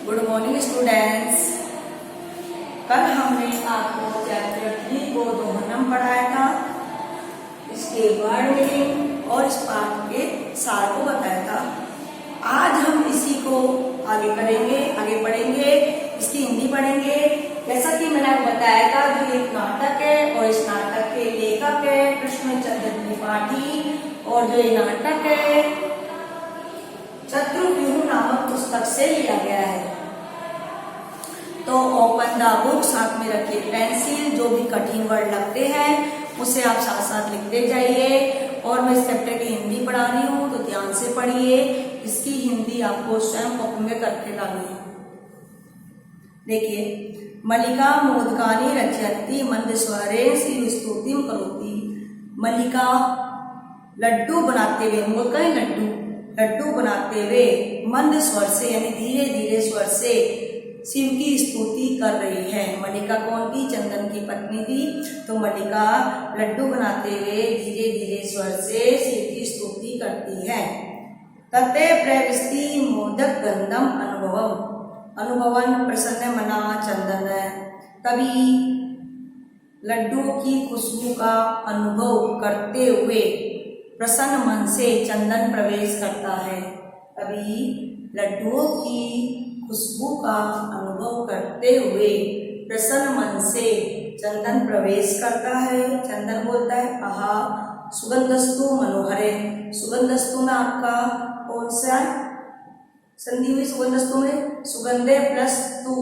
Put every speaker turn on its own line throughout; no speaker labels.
Good morning students. कल हमने आपको चैप्टर 3 को दोहनम पढ़ाया था, इसके वर्ड मीनिंग और इस पाठ के सार को बताया था। आज हम इसी को आगे पढ़ेंगे, इसकी हिंदी पढ़ेंगे। जैसा कि मैंने आपको बताया था, जो एक नाटक है और इस नाटक के लेखक है कृष्णचंद्र त्रिपाठी, और जो ये नाटक है चतुर्व्यूह नामक पुस्तक से लिया गया है। तो ओपन द बुक, साथ में रखिए पेंसिल। जो भी कठिन वर्ड लगते हैं उसे आप साथ साथ लिखते जाइए। और मैं इस चैप्टर की हिंदी पढ़ा रही हूँ तो ध्यान से पढ़िए। इसकी हिंदी आपको स्वयं कॉपी में करके लानी है। देखिए, मल्लिका मोदकानि रचयति मंद स्वरेण श्री स्तुतिम करोति। मल्लिका लड्डू बनाते हुए, मोदका लड्डू बनाते हुए मंद स्वर से यानी धीरे धीरे स्वर से शिव की स्तुति कर रही है। मल्लिका कौन थी? चंदन की पत्नी थी। तो मल्लिका लड्डू बनाते हुए धीरे धीरे स्वर से शिव की स्तुति करती है। तते प्रविष्टि मोदक गंधम अनुभवन प्रसन्न मना चंदन। तभी लड्डुओं की खुशबू का अनुभव करते हुए प्रसन्न मन से चंदन प्रवेश करता है। तभी लड्डुओं की खुशबू का अनुभव करते हुए प्रसन्न मन से चंदन प्रवेश करता है। चंदन बोलता है, आहा सुगंधस्तु मनोहरे। सुगंधस्तु में आपका कौन सा संधि हुई? सुगंधस्तु में सुगंधे प्लस तु,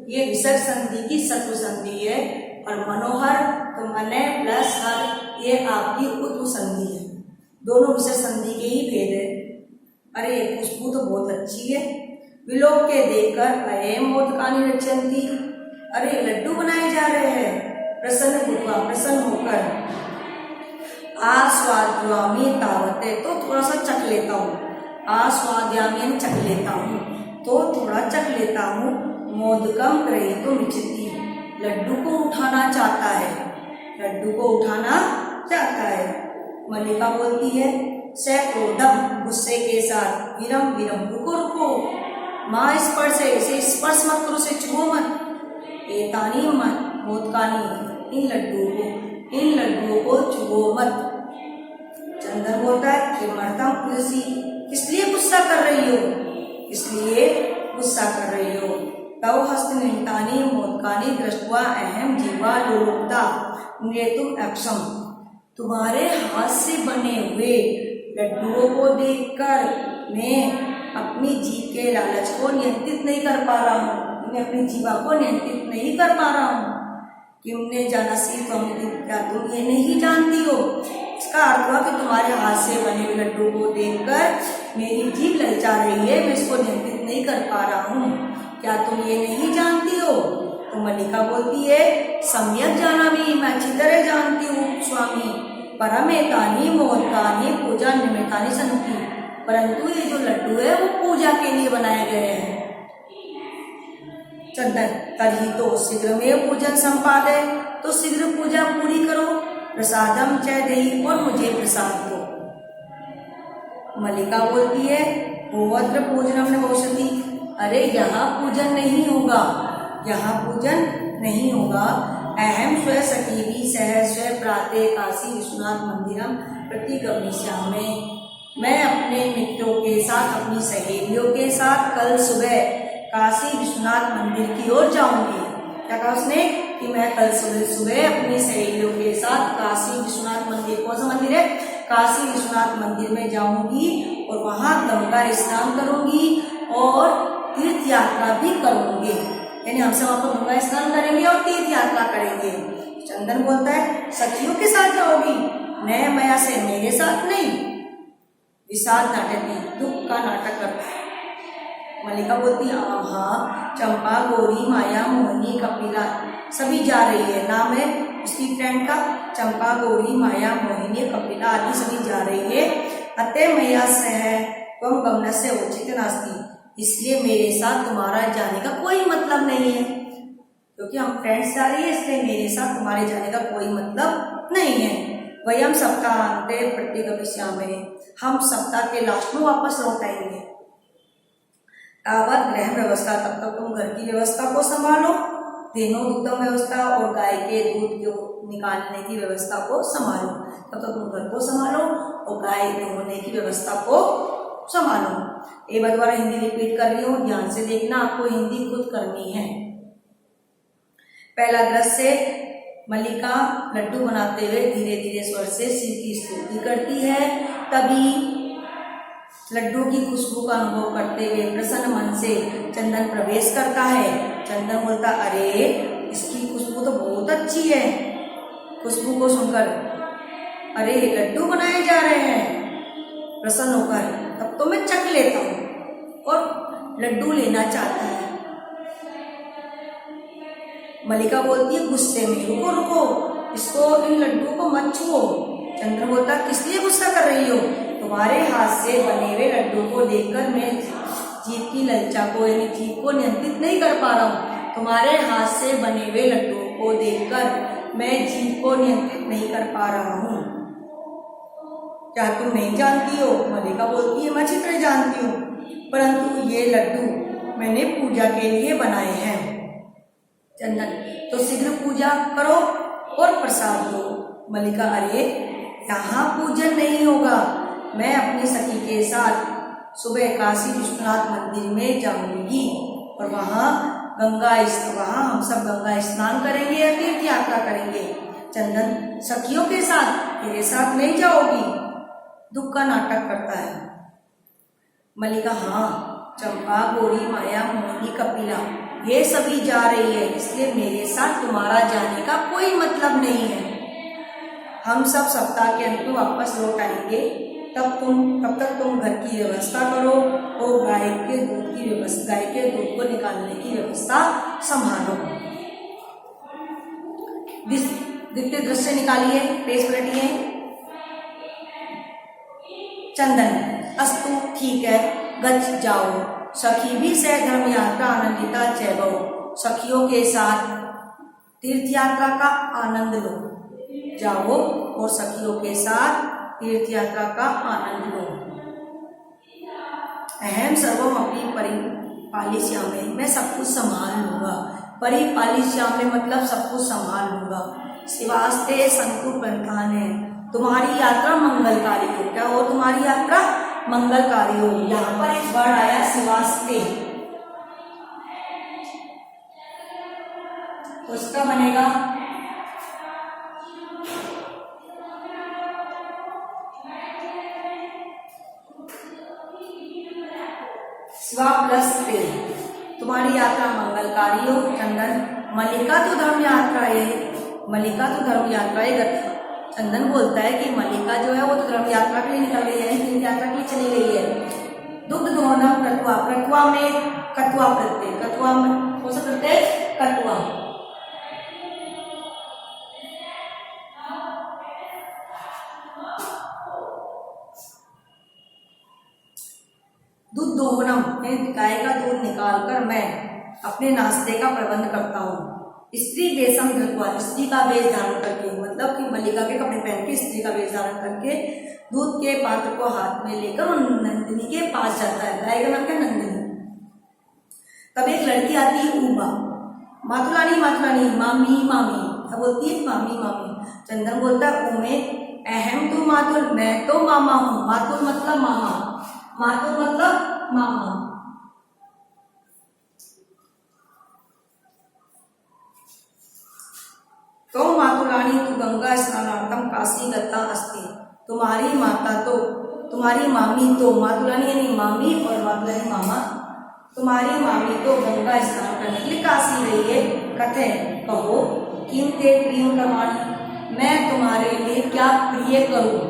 ये विसर्ग संधि की सत्व संधि है। और मनोहर तो मने प्लस हर, ये आपकी उत्व संधि है। दोनों विसर्ग संधि के ही भेद है। अरे खुशबू तो बहुत अच्छी है। विलोक के देखकर अयम मोदकानि रचयन्ति। अरे लड्डू बनाए जा रहे हैं। प्रसन्न होकर आस्वाद्यामि तावते, तो थोड़ा सा चख लेता हूँ। आस्वाद्यामि चख लेता हूँ, तो थोड़ा चख लेता हूँ। मोदकम ग्रहीतुम इच्छति, लड्डू को उठाना चाहता है। लड्डू को उठाना चाहता है। मल्लिका बोलती है, सक्रोधम गुस्से के साथ, विरम रुको माँ स्पर्श है, इसे स्पर्श मत करो, इसे छुओ मत। एतानी मोदकानी, इन लड्डुओं को छुओ मत। चंदन बोलता है, किमर्थम तुलसी, इसलिए गुस्सा कर रही हो, इसलिए गुस्सा कर रही हो। तव हस्तनितानि मोदकानि दृष्ट्वा अहम जीवा लोलुप्ता नेतुम अक्षम। तुम्हारे हाथ से बने हुए लड्डुओं को देखकर मैं अपनी जीभ के लालच को नियंत्रित नहीं कर पा रहा हूँ। मैं अपनी जीवा को नियंत्रित नहीं कर पा रहा हूँ। किमने जानसी तुम, क्या तुम ये नहीं जानती हो? इसका अर्थ हुआ कि तुम्हारे हाथ से बने हुए लड्डू को देखकर मेरी जीभ ललचा रही है, मैं इसको नियंत्रित नहीं कर पा रहा हूँ। क्या तुम ये नहीं जानती हो? तो मल्लिका बोलती है, सम्यक जानामि, मैं अच्छी तरह जानती हूँ स्वामी। परमेतानि मोदकानि पूजा निमित्तानि सन्ति, परंतु ये जो लड्डू है वो पूजा के लिए बनाए गए हैं। चंदन तभी तो शीघ्र में पूजन संपादे, तो शीघ्र पूजा पूरी करो। प्रसादम च देहि, और मुझे प्रसाद दो। मल्लिका बोलती है, गोवत्र पूजनम न भविष्यति। अरे यहाँ पूजन नहीं होगा, यहाँ पूजन नहीं होगा। अहम स्व सखीभि सह स्व प्रातः काशी विश्वनाथ मंदिरम प्रतिगमिष्यामि। मैं अपने मित्रों के साथ, अपनी सहेलियों के साथ कल सुबह काशी विश्वनाथ मंदिर की ओर जाऊंगी। क्या कहा उसने? कि मैं कल सुबह अपनी सहेलियों के साथ काशी विश्वनाथ मंदिर, कौन सा मंदिर है? काशी विश्वनाथ मंदिर में जाऊंगी और वहां गंगा स्नान करूंगी और तीर्थ यात्रा भी करूंगी। यानी हम सब वहां पर गंगा स्नान करेंगे और तीर्थ यात्रा करेंगे। चंदन बोलता है, सखियों के साथ जाओगी? नए मया से, मेरे साथ नहीं। विषाद नाटक, दुख का नाटक करता है। मल्लिका बोलती है, हाँ चंपा गौरी माया मोहिनी कपिला सभी जा रही है। नाम है उसकी फ्रेंड का, चंपा गौरी माया मोहिनी कपिला आदि सभी जा रही है। अतः मैया सह त्वं गमनस्य औचित्य नास्ति, इसलिए मेरे साथ तुम्हारा जाने का कोई मतलब नहीं है। क्योंकि हम फ्रेंड्स जा रही है, इसलिए मेरे साथ तुम्हारे जाने का कोई मतलब नहीं है। वयम सप्ताहांते प्रतिगमिष्यामि, हम सप्ताह के लास्ट में वापस लौट आएंगे। तावत गृह व्यवस्था, तब तक तुम घर की व्यवस्था को संभालो, धेनु दुग्धम व्यवस्था और गाय के दूध को निकालने की व्यवस्था को संभालो, तब तक तुम घर को संभालो और गाय दोहने की व्यवस्था को संभालो। एक बार दोबारा हिंदी रिपीट कर रही हूँ, ध्यान से देखना, आपको हिंदी खुद करनी है। पहला दृश्य, मल्लिका लड्डू बनाते हुए धीरे धीरे स्वर से शिव की स्तुति करती है। तभी लड्डू की खुशबू का अनुभव करते हुए प्रसन्न मन से चंदन प्रवेश करता है। चंदन बोलता, अरे इसकी खुशबू तो बहुत अच्छी है। खुशबू को सुनकर अरे लड्डू बनाए जा रहे हैं, प्रसन्न होकर तब तो मैं चख लेता हूँ और लड्डू लेना चाहता है। मल्लिका बोलती है गुस्से में, रुको रुको, इसको इन लड्डू को मत छुओ। चंद्र बोलता, किस लिए गुस्सा कर रही हो? तुम्हारे हाथ से बने हुए लड्डू को देखकर मैं जीभ की ललचा को यानी जीभ को नियंत्रित नहीं कर पा रहा हूँ। तुम्हारे हाथ से बने हुए लड्डू को देखकर मैं जीभ को नियंत्रित नहीं कर पा रहा हूँ। क्या तुम नहीं जानती हो? मल्लिका बोलती है, मैं अच्छी तरह जानती हूँ, परंतु ये लड्डू मैंने पूजा के लिए बनाए हैं। चंदन, तो शीघ्र पूजा करो और प्रसाद दो। मल्लिका, अरे यहाँ पूजन नहीं होगा, मैं अपनी सखी के साथ सुबह काशी विश्वनाथ मंदिर में जाऊंगी और वहाँ हम सब गंगा स्नान करेंगे या तीर्थ यात्रा करेंगे। चंदन, सखियों के साथ, मेरे साथ नहीं जाओगी? दुख का नाटक करता है। मल्लिका, हाँ, चंपा, गौरी, माया, मोहिनी, कपिला ये सभी जा रही है, इसलिए मेरे साथ तुम्हारा जाने का कोई मतलब नहीं है। हम सब सप्ताह के अंत में वापस लौट आएंगे, तब तक तुम घर की व्यवस्था करो और गाय के दूध को निकालने की व्यवस्था संभालो। द्वितीय दृश्य निकालिए, पेज पलटिए। चंदन, अस्तु ठीक है, गच्छ जाओ, सखी भी सह धर्म यात्रा आनंदिता चैभव। सखियों के साथ तीर्थ यात्रा का आनंद लो, जाओ और सखियों के साथ तीर्थ यात्रा का आनंद लो। अहम सर्वम अपनी परिपालिष्यामि, मैं सब कुछ संभाल लूंगा। परिपालिष्यामि मतलब सब कुछ संभाल लूंगा। शिवास्ते संतु प्रधाने, तुम्हारी यात्रा मंगलकारी हो। क्या हो? तुम्हारी यात्रा मंगलकारी हो। यहाँ पर एक वर्ड आया शिवास्ते, तो इसका बनेगा शिवा प्लस ते, तुम्हारी यात्रा मंगलकारी हो। चंदन, मल्लिका तो धर्म यात्रा है, गति। चंदन बोलता है कि मल्लिका जो है वो तो धर्म यात्रा के लिए निकल गई है, तीर्थ यात्रा के लिए चली गई है। दुग्ध दोहनम कटुआ, कटुआ में कटुआ प्रत्यय, कटुआ में कौन सा प्रत्यय? कटुआ। दूध दोहनम, गाय का दूध निकालकर मैं अपने नाश्ते का प्रबंध करता हूँ। स्त्री वेशम धृत्वा, स्त्री का वेश धारण करके, मतलब कि मल्लिका के कपड़े पहन के स्त्री का वेश धारण करके दूध के पात्र को हाथ में लेकर नंदिनी के पास जाता है। गाय का नाम क्या? नंदिनी। तब एक लड़की आती है, ऊबा, मातुलानी मातुलानी, मामी मामी, क्या बोलती है? मामी मामी। चंदन बोलता है, उमे अहम तू मातुल, मैं तो मामा हूँ। मातुल मतलब मामा, मातुल मतलब मामा। तो मातुलानी तू गंगा स्नानार्थम काशी गता अस्ति, तुम्हारी मामी तो, मातुलानी यानी मामी और मातुलानी मामा, तुम्हारी मामी तो गंगा स्नान करने के लिए काशी गई है। कथे, कहो, किम ते प्रियम कर्माणि, मैं तुम्हारे लिए क्या प्रिय करूं,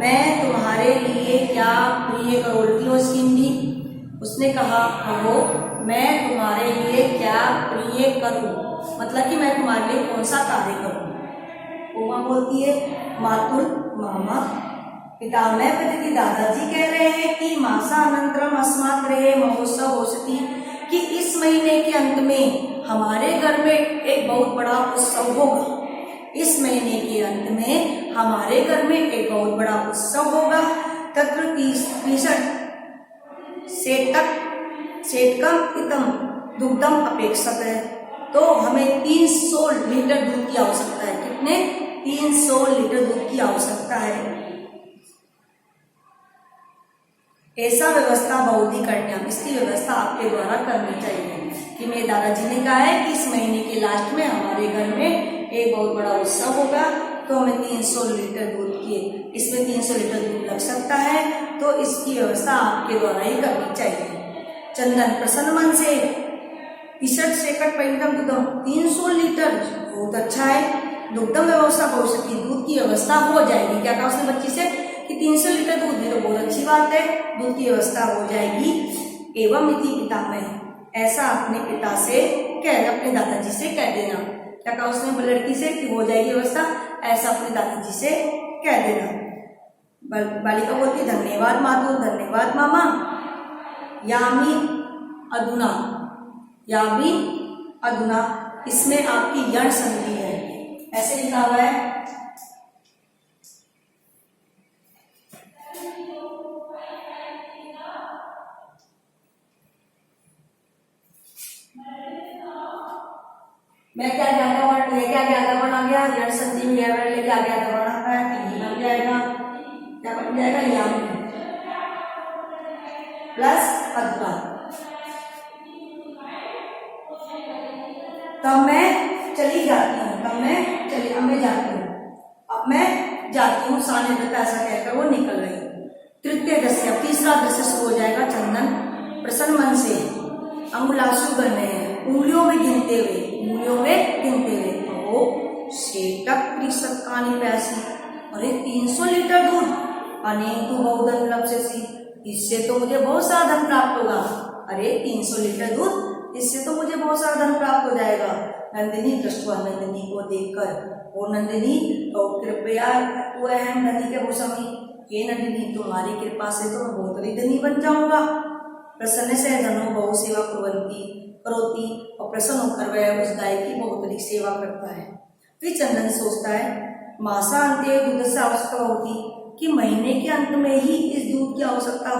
मैं तुम्हारे लिए क्या प्रिय करूं। हिंदी उसने कहा, कहो मैं तुम्हारे लिए क्या प्रिय करूं, मतलब कि मैं तुम्हारे लिए कौन सा कार्य करूं। उमा बोलती है, मातुल मामा, पितामह पति दादाजी कह रहे हैं कि मासानंतरम अस्मात् गृहे महोत्सव होस्ति, कि इस महीने के अंत में हमारे घर में एक बहुत बड़ा उत्सव होगा। इस महीने के अंत में हमारे घर में एक बहुत बड़ा उत्सव होगा। तत्र 30 से तक षट्कं दुग्धम अपेक्षित है। तो हमें 300 लीटर दूध की आवश्यकता है। कितने? 300 लीटर दूध की आवश्यकता है। ऐसा व्यवस्था बहुत ही कठिन, इसकी व्यवस्था आपके द्वारा करनी चाहिए। कि मेरे दादाजी ने कहा है कि इस महीने के लास्ट में हमारे घर में एक बहुत बड़ा उत्सव होगा, तो हमें 300 लीटर दूध की, इसमें 300 लीटर दूध लग सकता है, तो इसकी व्यवस्था आपके द्वारा ही करनी चाहिए। चंदन प्रसन्न मन से टी-शर्ट सेकट परिणतम दुग्धम 300 लीटर, बहुत अच्छा है। दुग्धम व्यवस्था भविष्य की, दूध की व्यवस्था हो जाएगी। क्या कहा उसने बच्ची से कि 300 लीटर दूध दी, तो बहुत अच्छी बात है, दूध की व्यवस्था हो जाएगी। एवं इति पितामह, ऐसा अपने पिता से अपने दादाजी से कह देना। क्या कहा उसने लड़की से कि हो जाएगी व्यवस्था, ऐसा अपने दादाजी से कह देना। बालिका बोलती धन्यवाद मातु, धन्यवाद मामा। यामी अधुना, यामी अधुना, इसमें आपकी यण संधि है, ऐसे लिखा हुआ है। मैं क्या ज्यादा वर्ण लेके आ गया, वर्ण आ गया, यण संधि में यह वर्ण लेके आ गया, वर्ण आता है कि बन जाएगा, क्या बन जाएगा, यामी प्लस अधुना। तब मैं चली जाती हूँ, अब मैं जाती हूँ, सामने तक ऐसा कहकर वो निकल रही। तृतीय दृश्य, तीसरा दृश्य शुरू हो जाएगा। चंदन प्रसन्न मन से अंगुलाशु करने हैं, उंगलियों में गिनते हुए, शेटक त्रिशतकानी प्यासी, अरे 300 लीटर दूध, अनेक तो बहुधन लप्स्यसि, इससे तो मुझे बहुत सारा धन प्राप्त होगा। अरे 300 लीटर दूध, इससे तो मुझे बहुत सारा धन प्राप्त हो जाएगा। नंदिनी दृष्टवा, नंदिनी को देखकर, ओ नंदिनी तो कृपया तू अहम धनी के भूषमी, हे नंदिनी तुम्हारी कृपा से तो मैं बहुत ही धनी बन जाऊंगा। प्रसन्न से धनो बहु सेवा करोती, और प्रसन्न होकर वह उस गाय की बहुत अधिक सेवा करता है। फिर चंदन सोचता है मासा अंत्य दूध से आवश्यकता होती, कि महीने के अंत में ही इस दूध की आवश्यकता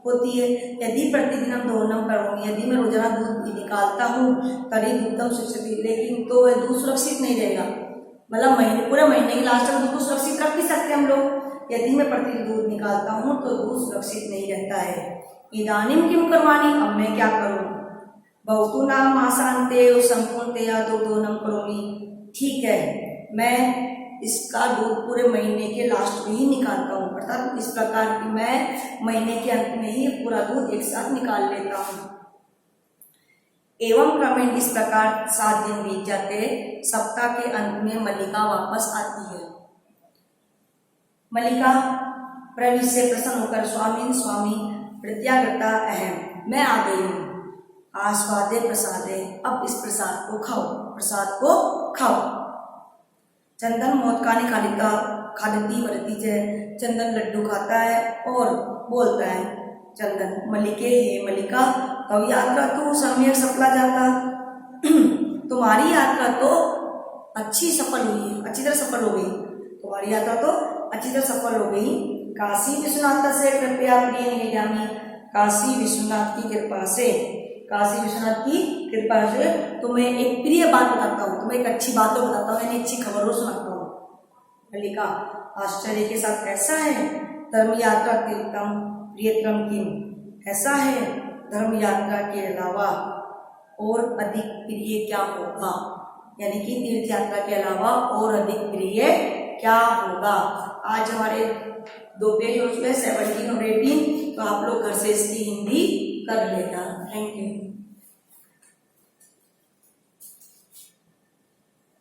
होती है। यदि प्रतिदिन हम दोहनम करूंगी, यदि मैं रोजाना दूध निकालता हूँ, तरी दुग्धम सुरक्षित, लेकिन तो वह दूध सुरक्षित नहीं रहेगा। मतलब पूरे महीने के लास्ट तक दूध को सुरक्षित कर भी सकते हम लोग। यदि मैं प्रतिदिन दूध निकालता हूँ तो दूध सुरक्षित नहीं रहता है। इदानीम किम करवानी, अब मैं क्या करूँ। बहुतु नाम मासांते संपूर्णतया दुग्धोनम करोमि, ठीक है मैं इसका दूध पूरे महीने के लास्ट में ही निकालता हूँ, अर्थात इस प्रकार की मैं महीने के अंत में ही पूरा दूध एक साथ निकाल लेता हूँ। एवं क्रमेण इस प्रकार 7 दिन बीत जाते। सप्ताह के अंत में मल्लिका वापस आती है। मल्लिका प्रवीण से प्रसन्न होकर स्वामी प्रत्यागता अहम, मैं आ गई हूँ। आस्वादे प्रसादे, अब इस प्रसाद को खाओ। चंदन मोदकानी खालिती वरती है, चंदन लड्डू खाता है और बोलता है चंदन मल्लिके, हे मल्लिका तब यात्रा तो सम्यक सफला जाता, तुम्हारी यात्रा तो अच्छी तरह सफल हो गई, तुम्हारी यात्रा तो अच्छी तरह सफल हो गई। काशी विश्वनाथ से कृपया प्रिय निवेदामी, काशी विश्वनाथ की कृपा से तुम्हें एक प्रिय बात बताता हूँ, तुम्हें एक अच्छी बात बताता हूँ, यानी अच्छी खबरों सुनाता हूँ। मल्लिका आश्चर्य के साथ, ऐसा है धर्म यात्रा तीर्थम प्रियतम किम, ऐसा है धर्म यात्रा के अलावा और अधिक प्रिय क्या होगा, यानी कि तीर्थ यात्रा के अलावा और अधिक प्रिय क्या होगा। आज हमारे 2 पेज हो चुके हैं 17 और 18, तो आप लोग घर से इसकी हिंदी कर लेना। Thank you.